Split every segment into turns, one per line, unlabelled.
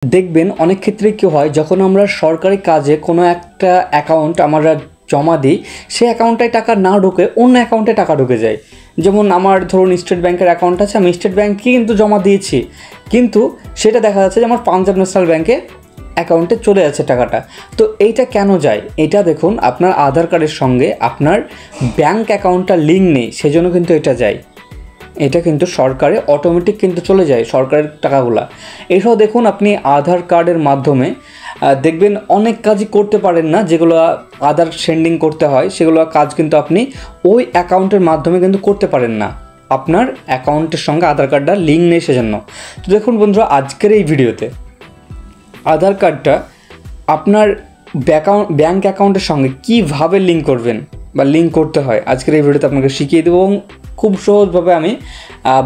দেখবেন অনেক ক্ষেত্রে কি হয়, যখন আমরা সরকারি কাজে কোনো একটা অ্যাকাউন্ট আমরা জমা দিই, সেই অ্যাকাউন্টে টাকা না ঢুকে অন্য অ্যাকাউন্টে টাকা ঢুকে যায়। যেমন আমার ধরুন স্টেট ব্যাংকের অ্যাকাউন্ট আছে, আমি স্টেট ব্যাংকে কিন্তু জমা দিয়েছি, কিন্তু সেটা দেখা যাচ্ছে যে আমার পাঞ্জাব ন্যাশনাল ব্যাংকে অ্যাকাউন্টে চলে যাচ্ছে টাকাটা। তো এইটা কেন যায়? এটা দেখুন, আপনার আধার কার্ডের সঙ্গে আপনার ব্যাংক অ্যাকাউন্টটা লিঙ্ক নেই, সেজন্য কিন্তু এটা যায়। এটা কিন্তু সরকারে অটোমেটিক কিন্তু চলে যায় সরকারের টাকাগুলা। এসব দেখুন, আপনি আধার কার্ডের মাধ্যমে দেখবেন অনেক কাজই করতে পারেন না, যেগুলো আধার সেন্ডিং করতে হয় সেগুলো কাজ কিন্তু আপনি ওই অ্যাকাউন্টের মাধ্যমে কিন্তু করতে পারেন না, আপনার অ্যাকাউন্টের সঙ্গে আধার কার্ডটা লিঙ্ক নেই সেজন্য। তো দেখুন বন্ধুরা, আজকের এই ভিডিওতে আধার কার্ডটা আপনার ব্যাংক অ্যাকাউন্টের সঙ্গে কীভাবে লিঙ্ক করবেন বা লিঙ্ক করতে হয়, আজকের এই ভিডিওতে আপনাকে শিখিয়ে দেবো এবং খুব সহজভাবে আমি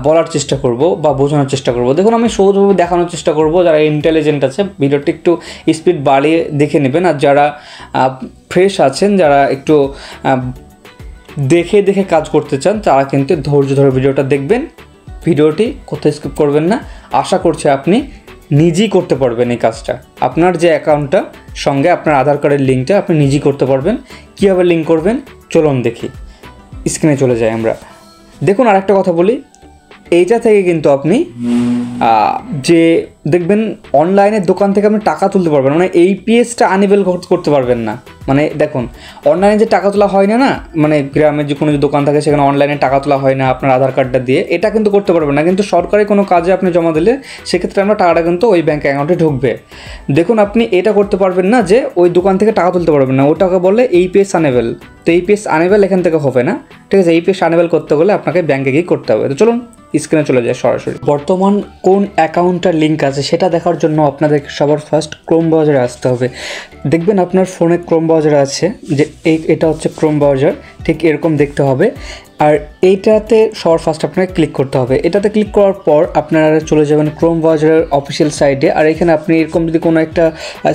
বলার চেষ্টা করব বা বোঝানোর চেষ্টা করব। দেখুন, আমি সহজভাবে দেখানোর চেষ্টা করব। যারা ইন্টেলিজেন্ট আছে ভিডিওটি একটু স্পিড বাড়িয়ে দেখে নেবেন, আর যারা ফ্রেশ আছেন, যারা একটু দেখে দেখে কাজ করতে চান, তারা কিন্তু ধৈর্য ধরে ভিডিওটা দেখবেন। ভিডিওটি কোথাও স্কিপ করবেন না। আশা করছি আপনি নিজেই করতে পারবেন এই কাজটা। আপনার যে অ্যাকাউন্টটা সঙ্গে আপনার আধার কার্ডের লিঙ্কটা আপনি নিজেই করতে পারবেন। কীভাবে লিঙ্ক করবেন চলুন দেখি, স্ক্রিনে চলে যাই আমরা। দেখুন, আরেকটা কথা বলি, এইটা থেকে কিন্তু আপনি যে দেখবেন অনলাইনের দোকান থেকে আপনি টাকা তুলতে পারবেন, মানে এই পিএসটা আনএবল করতে পারবেন না। মানে দেখুন, অনলাইনে যে টাকা তোলা হয় না, মানে গ্রামের যে কোনো যে দোকান থাকে সেখানে অনলাইনে টাকা তোলা হয় না আপনার আধার কার্ডটা দিয়ে, এটা কিন্তু করতে পারবেন না। কিন্তু সরকারি কোনো কাজে আপনি জমা দিলে সেক্ষেত্রে আমরা টাকাটা কিন্তু ওই ব্যাঙ্ক অ্যাকাউন্টে ঢুকবে। দেখুন, আপনি এটা করতে পারবেন না যে ওই দোকান থেকে টাকা তুলতে পারবেন না, ওটাকে বলে এই পিএস আনএবল। তো এই পিএস আনএবল এখান থেকে হবে না, ঠিক আছে? এই পিএস আনএবল করতে গেলে আপনাকে ব্যাঙ্কে গিয়ে করতে হবে। তো চলুন স্ক্রিনে চলে যায় সরাসরি। বর্তমান কোন অ্যাকাউন্টটার লিঙ্ক আছে সেটা দেখার জন্য আপনাদেরকে সবার ফার্স্ট ক্রোম ব্রাউজারে আসতে হবে। দেখবেন আপনার ফোনে ক্রোম ব্রাউজার আছে, যে এটা হচ্ছে ক্রোম ব্রাউজার, ঠিক এরকম দেখতে হবে। আর এইটাতে সবার ফার্স্ট আপনাকে ক্লিক করতে হবে। এটাতে ক্লিক করার পর আপনারা চলে যাবেন ক্রোম ব্রাউজারের অফিসিয়াল সাইটে। আর এখানে আপনি এরকম যদি কোনো একটা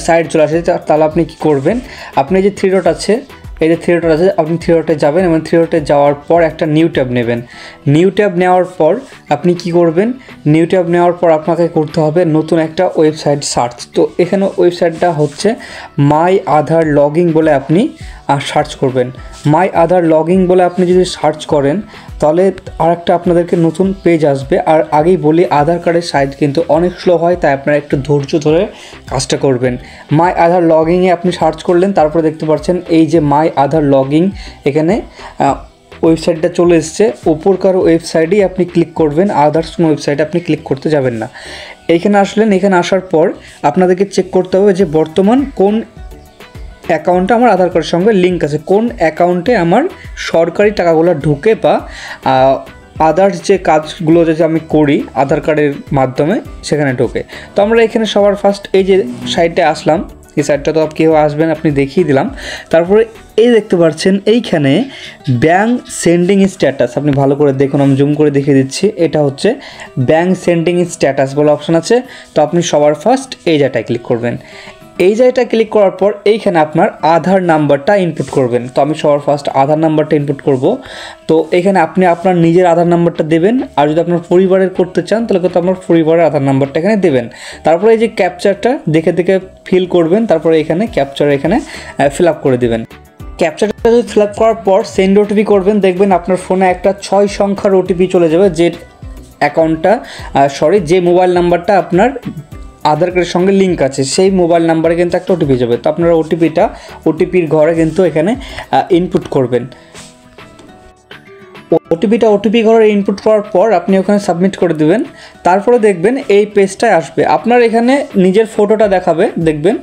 সাইট চলে আসে, তাহলে আপনি কী করবেন, আপনি যে থ্রি ডট আছে, এই যে থ্রি ডট আছে, আপনি থ্রি ডটে যাবেন এবং থ্রি ডটে যাওয়ার পর একটা নিউ ট্যাব নেবেন। নিউ ট্যাব নেওয়ার পর আপনি কি করবেন, নিউ ট্যাব নেওয়ার পর আপনাকে করতে হবে নতুন একটা ওয়েবসাইট সার্চ। তো এখানে ওয়েবসাইটটা হচ্ছে মাই আধার লগইন বলে আপনি সার্চ করবেন। মাই আধার লগইন বলে আপনি যদি সার্চ করেন তাহলে আরেকটা আপনাদেরকে নতুন পেজ আসবে। আর আগেই বলি, আধার কার্ডের সাইট কিন্তু অনেক স্লো হয়, তাই আপনারা একটু ধৈর্য ধরে কাজটা করবেন। মাই আধার লগইনে আপনি সার্চ করলেন, তারপরে দেখতে পাচ্ছেন এই যে মাই আধার লগইন, এখানে ওয়েবসাইটটা চলে এসছে। ওপরকার ওয়েবসাইটেই আপনি ক্লিক করবেন, আদার্স কোনো ওয়েবসাইটে আপনি ক্লিক করতে যাবেন না। এইখানে আসলেন, এখানে আসার পর আপনাদেরকে চেক করতে হবে যে বর্তমান কোন অ্যাকাউন্টে আমার আধার কার্ডের সঙ্গে লিঙ্ক আছে, কোন অ্যাকাউন্টে আমার সরকারি টাকাগুলো ঢুকে বা আদার্স যে কাজগুলো যে আমি করি আধার কার্ডের মাধ্যমে সেখানে ঢোকে। তো আমরা এখানে সবার ফার্স্ট এই যে সাইটে আসলাম, এই সাইটটা তো কীভাবে আসবেন আপনি দেখিয়ে দিলাম। তারপরে এই দেখতে পাচ্ছেন এইখানে ব্যাঙ্ক সেন্ডিং স্ট্যাটাস, আপনি ভালো করে দেখুন, আমি জুম করে দেখিয়ে দিচ্ছি। এটা হচ্ছে ব্যাঙ্ক সেন্ডিং স্ট্যাটাস বলে অপশান আছে। তো আপনি সবার ফার্স্ট এই জায়গাটায় ক্লিক করবেন। এই জায়গাটা ক্লিক করার পর এইখানে আপনার আধার নাম্বারটা ইনপুট করবেন। তো আমি সবার ফার্স্ট আধার নাম্বারটা ইনপুট করব। তো এখানে আপনি আপনার নিজের আধার নাম্বারটা দেবেন, আর যদি আপনার পরিবারের করতে চান তাহলে কিন্তু আপনার পরিবারের আধার নাম্বারটা এখানে দেবেন। তারপরে এই যে ক্যাপচারটা দেখে দেখে ফিল করবেন, তারপরে এখানে ক্যাপচার এখানে ফিল আপ করে দেবেন। ক্যাপচারটা যদি ফিল আপ করার পর সেন্ড ওটিপি করবেন, দেখবেন আপনার ফোনে একটা 6 সংখ্যার ওটিপি চলে যাবে, যে অ্যাকাউন্টটা যে মোবাইল নাম্বারটা আপনার আধার কার্ডের সঙ্গে লিঙ্ক আছে সেই মোবাইল নাম্বারে কিন্তু একটা ওটিপি যাবে। তো আপনারা ওটিপির ঘরে কিন্তু এখানে ইনপুট করবেন। ওটিপি ঘরে ইনপুট করার পর আপনি ওখানে সাবমিট করে দেবেন। তারপরে দেখবেন এই পেজটায় আসবে, আপনার এখানে নিজের ফটোটা দেখাবে দেখবেন।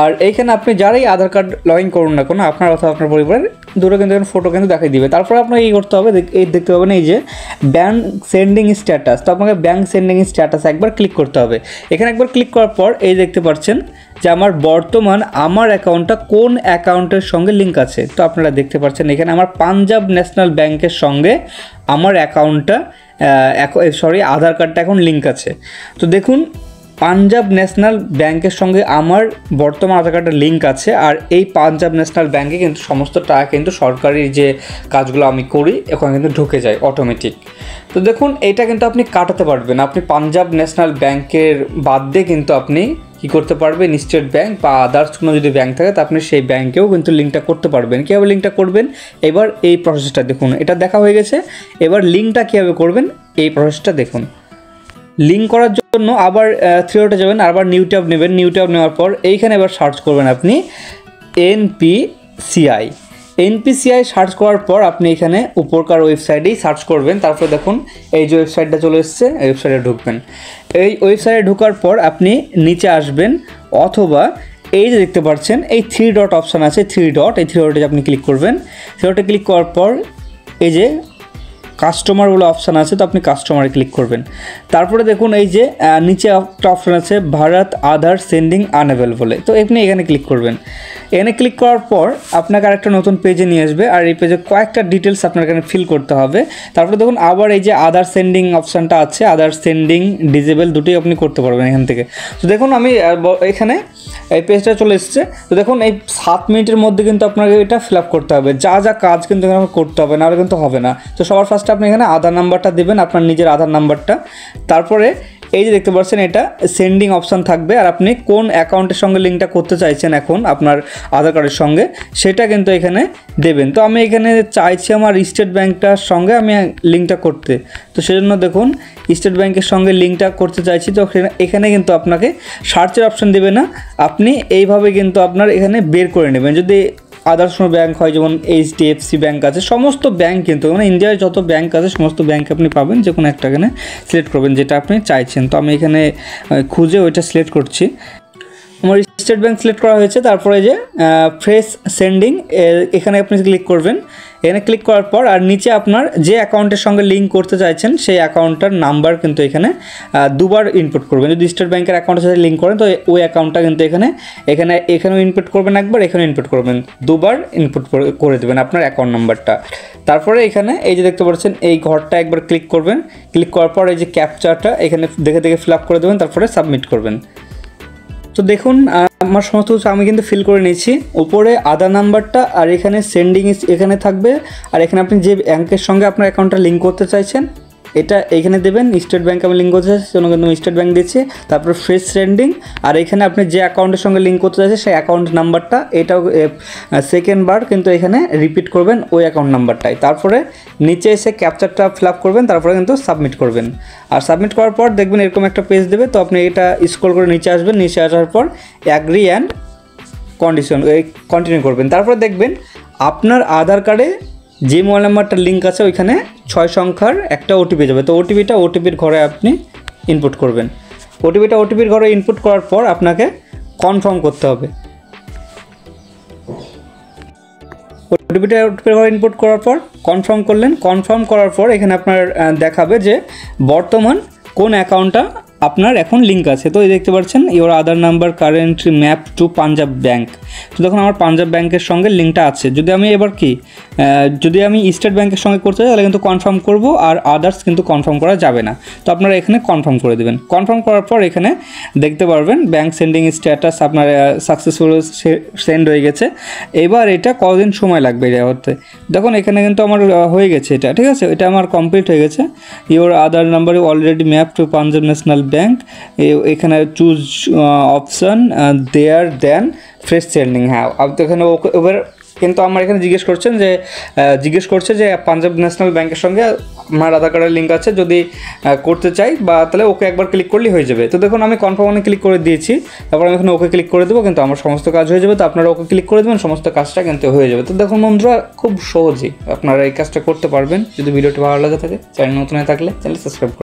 আর এইখানে আপনি যারাই আধার কার্ড লগ ইন করুন না কোনো, আপনার অথবা আপনার পরিবারের দুটো কিন্তু ফটো কিন্তু দেখাই দিবে। তারপরে আপনাকে এই করতে হবে, এই দেখতে পাবেন এই যে ব্যাঙ্ক সেন্ডিং স্ট্যাটাস। তো আপনাকে ব্যাঙ্ক সেন্ডিং স্ট্যাটাস একবার ক্লিক করতে হবে। এখানে একবার ক্লিক করার পর এই দেখতে পাচ্ছেন যে আমার বর্তমান আমার অ্যাকাউন্টটা কোন অ্যাকাউন্টের সঙ্গে লিঙ্ক আছে। তো আপনারা দেখতে পাচ্ছেন এখানে আমার পাঞ্জাব ন্যাশনাল ব্যাংকের সঙ্গে আমার অ্যাকাউন্টটা আধার কার্ডটা এখন লিঙ্ক আছে। তো দেখুন, পাঞ্জাব ন্যাশনাল ব্যাংকের সঙ্গে আমার বর্তমান আধার কার্ডের লিঙ্ক আছে। আর এই পাঞ্জাব ন্যাশনাল ব্যাংকে কিন্তু সমস্ত টাকা কিন্তু সরকারি যে কাজগুলো আমি করি ওখানে কিন্তু ঢুকে যায় অটোমেটিক। তো দেখুন, এটা কিন্তু আপনি কাটাতে পারবেন। আপনি পাঞ্জাব ন্যাশনাল ব্যাংকের বাদ দিয়ে কিন্তু আপনি কী করতে পারবেন, স্টেট ব্যাঙ্ক বা আদার্স কোনো যদি ব্যাঙ্ক থাকে তা আপনি সেই ব্যাঙ্কেও কিন্তু লিঙ্কটা করতে পারবেন। কীভাবে লিঙ্কটা করবেন, এবার এই প্রসেসটা দেখুন। এটা দেখা হয়ে গেছে, এবার লিঙ্কটা কীভাবে করবেন এই প্রসেসটা দেখুন। লিঙ্ক করার জন্য আবার 3 ডটে যাবেন, আবার নিউ ট্যাব নেবেন। নিউ ট্যাব নেওয়ার পর এইখানে এবার সার্চ করবেন আপনি এনপিসিআই সার্চ করার পর আপনি এখানে উপরকার ওয়েবসাইটেই সার্চ করবেন। তারপরে দেখুন এই যে ওয়েবসাইটটা চলে এসছে, এই ওয়েবসাইটে ঢুকবেন। এই ওয়েবসাইটে ঢোকার পর আপনি নিচে আসবেন, অথবা এই যে দেখতে পাচ্ছেন এই 3 ডট অপশান আছে, 3 ডট, এই 3 ডটে আপনি ক্লিক করবেন। 3 ডটে ক্লিক করার পর এই যে কাস্টমার বলে অপশান আছে, তো আপনি কাস্টমারে ক্লিক করবেন। তারপরে দেখুন এই যে নিচে একটা অপশান আছে ভারত আধার সেন্ডিং আনঅ্যাভেলেবল বলে, তো আপনি এখানে ক্লিক করবেন। এখানে ক্লিক করার পর আপনাকে আরেকটা নতুন পেজে নিয়ে আসবে, আর এই পেজে কয়েকটা ডিটেলস আপনার এখানে ফিল করতে হবে। তারপরে দেখুন আবার এই যে আধার সেন্ডিং অপশানটা আছে, আধার সেন্ডিং ডিজেবল দুটোই আপনি করতে পারবেন এখান থেকে। তো দেখুন আমি এখানে এই পেজটা চলে এসেছে। তো দেখুন এই 7 মিনিটের মধ্যে কিন্তু আপনাকে এটা ফিল আপ করতে হবে, যা যা কাজ কিন্তু এখানে করতে হবে, নাহলে কিন্তু হবে না। তো সবার ফার্স্টে আপনি এখানে আধার নাম্বারটা দেবেন, আপনার নিজের আধার নাম্বারটা। তারপরে এই যে দেখতে পাচ্ছেন এটা সেন্ডিং অপশান থাকবে, আর আপনি কোন অ্যাকাউন্টের সঙ্গে লিঙ্কটা করতে চাইছেন এখন আপনার আধার কার্ডের সঙ্গে, সেটা কিন্তু এখানে দেবেন। তো আমি এখানে চাইছি আমার স্টেট ব্যাঙ্কটার সঙ্গে আমি লিঙ্কটা করতে, তো সেজন্য দেখুন স্টেট ব্যাঙ্কের সঙ্গে লিঙ্কটা করতে চাইছি। তো এখানে কিন্তু আপনাকে সার্চের অপশান দেবে না, আপনি এইভাবে কিন্তু আপনার এখানে বের করে নেবেন। যদি আদার্স কোনো ব্যাঙ্ক হয়, যেমন এইচডিএফসি ব্যাঙ্ক আছে, সমস্ত ব্যাঙ্ক কিন্তু মানে ইন্ডিয়ায় যত ব্যাঙ্ক আছে সমস্ত ব্যাঙ্ক আপনি পাবেন, যে কোনো একটা এখানে সিলেক্ট করবেন যেটা আপনি চাইছেন। তো আমি এখানে খুঁজে ওইটা সিলেক্ট করছি। আমার স্টেট ব্যাঙ্ক সিলেক্ট করা হয়েছে। তারপরে যে ফ্রেশ সেন্ডিং এখানে আপনি ক্লিক করবেন। এখানে ক্লিক করার পর আর নিচে আপনার যে অ্যাকাউন্টের সঙ্গে লিঙ্ক করতে চাইছেন সেই অ্যাকাউন্টটার নাম্বার কিন্তু এখানে দুবার ইনপুট করবেন। যদি স্টেট ব্যাঙ্কের অ্যাকাউন্টের সাথে লিঙ্ক করেন তো ওই অ্যাকাউন্টটা কিন্তু এখানেও ইনপুট করবেন একবার, এখানেও ইনপুট করবেন, দুবার ইনপুট করে দেবেন আপনার অ্যাকাউন্ট নাম্বারটা। তারপরে এখানে এই যে দেখতে পাচ্ছেন এই ঘরটা একবার ক্লিক করবেন। ক্লিক করার পর এই যে ক্যাপচাটা এখানে দেখে দেখে ফিল আপ করে দেবেন, তারপরে সাবমিট করবেন। তো দেখুন আমার সমস্ত কিছু আমি কিন্তু ফিল করে নিয়েছি। উপরে আধার নাম্বারটা আর এখানে সেন্ডিং এখানে থাকবে, আর এখানে আপনি যে ব্যাংকের সঙ্গে আপনার অ্যাকাউন্টটা লিঙ্ক করতে চাইছেন এটা এইখানে দেবেন। স্টেট ব্যাঙ্ক আমি লিঙ্ক করতে চাইছি সেজন্য কিন্তু আমি স্টেট ব্যাঙ্ক দিচ্ছি। তারপরে ফ্রেশ সেন্ডিং, আর এখানে আপনি যে অ্যাকাউন্টের সঙ্গে লিঙ্ক করতে চাইছেন সেই অ্যাকাউন্ট নাম্বারটা, এটাও সেকেন্ড বার কিন্তু এখানে রিপিট করবেন ওই অ্যাকাউন্ট নাম্বারটাই। তারপরে নিচে এসে ক্যাপচারটা ফিল আপ করবেন, তারপরে কিন্তু সাবমিট করবেন। আর সাবমিট করার পর দেখবেন এরকম একটা পেজ দেবে। তো আপনি এটা স্ক্রল করে নিচে আসবেন, নিচে আসার পর অ্যাগ্রি অ্যান্ড কন্টিনিউ করবেন। তারপরে দেখবেন আপনার আধার কার্ডে যে মোবাইল নাম্বারটার লিঙ্ক আছে ওইখানে 6 সংখ্যার একটা ওটিপি যাবে। তো ওটিপির ঘরে আপনি ইনপুট করবেন। ওটিপির ঘরে ইনপুট করার পর আপনাকে কনফার্ম করতে হবে। ওটিপির ঘরে ইনপুট করার পর কনফার্ম করলেন। কনফার্ম করার পর এখানে আপনার দেখাবে যে বর্তমান কোন অ্যাকাউন্টটা আপনার এখন লিঙ্ক আছে। তো এই দেখতে পাচ্ছেন your Aadhaar number currently map to Punjab bank. তো দেখুন আমার পাঞ্জাব ব্যাঙ্কের সঙ্গে লিঙ্কটা আছে। যদি আমি এবার যদি আমি স্টেট ব্যাঙ্কের সঙ্গে করতে চাই তাহলে কিন্তু কনফার্ম করব, আর আদার্স কিন্তু কনফার্ম করা যাবে না। তো আপনারা এখানে কনফার্ম করে দেবেন। কনফার্ম করার পর এখানে দেখতে পারবেন ব্যাঙ্ক সেন্ডিং স্ট্যাটাস আপনার সাকসেসফুল সেন্ড হয়ে গেছে। এবার এটা কতদিন সময় লাগবে এটা হতে, দেখুন এখানে কিন্তু আমার হয়ে গেছে এটা, ঠিক আছে, এটা আমার কমপ্লিট হয়ে গেছে। Your Aadhaar number already map to Punjab national bank, এখানে choose option there then fresh sending. হ্যাঁ, আপনি এখানে এবার কিন্তু আমার এখানে জিজ্ঞেস করছে যে পাঞ্জাব ন্যাশনাল ব্যাঙ্কের সঙ্গে আমার আধার কার্ডের লিঙ্ক আছে, যদি করতে চাই বা তাহলে ওকে একবার ক্লিক করলেই হয়ে যাবে। তো দেখুন আমি কনফার্মে ক্লিক করে দিয়েছি, তারপর আমি এখানে ওকে ক্লিক করে দেবো, কিন্তু আমার সমস্ত কাজ হয়ে যাবে। তো আপনারা ওকে ক্লিক করে দেবেন, সমস্ত কাজটা কিন্তু হয়ে যাবে। তো দেখুন বন্ধুরা খুব সহজেই আপনারা এই কাজটা করতে পারবেন। যদি ভিডিওটি ভালো লাগে থাকে, চ্যানেল নতুন হয়ে থাকলে চ্যানেল সাবস্ক্রাইব করুন।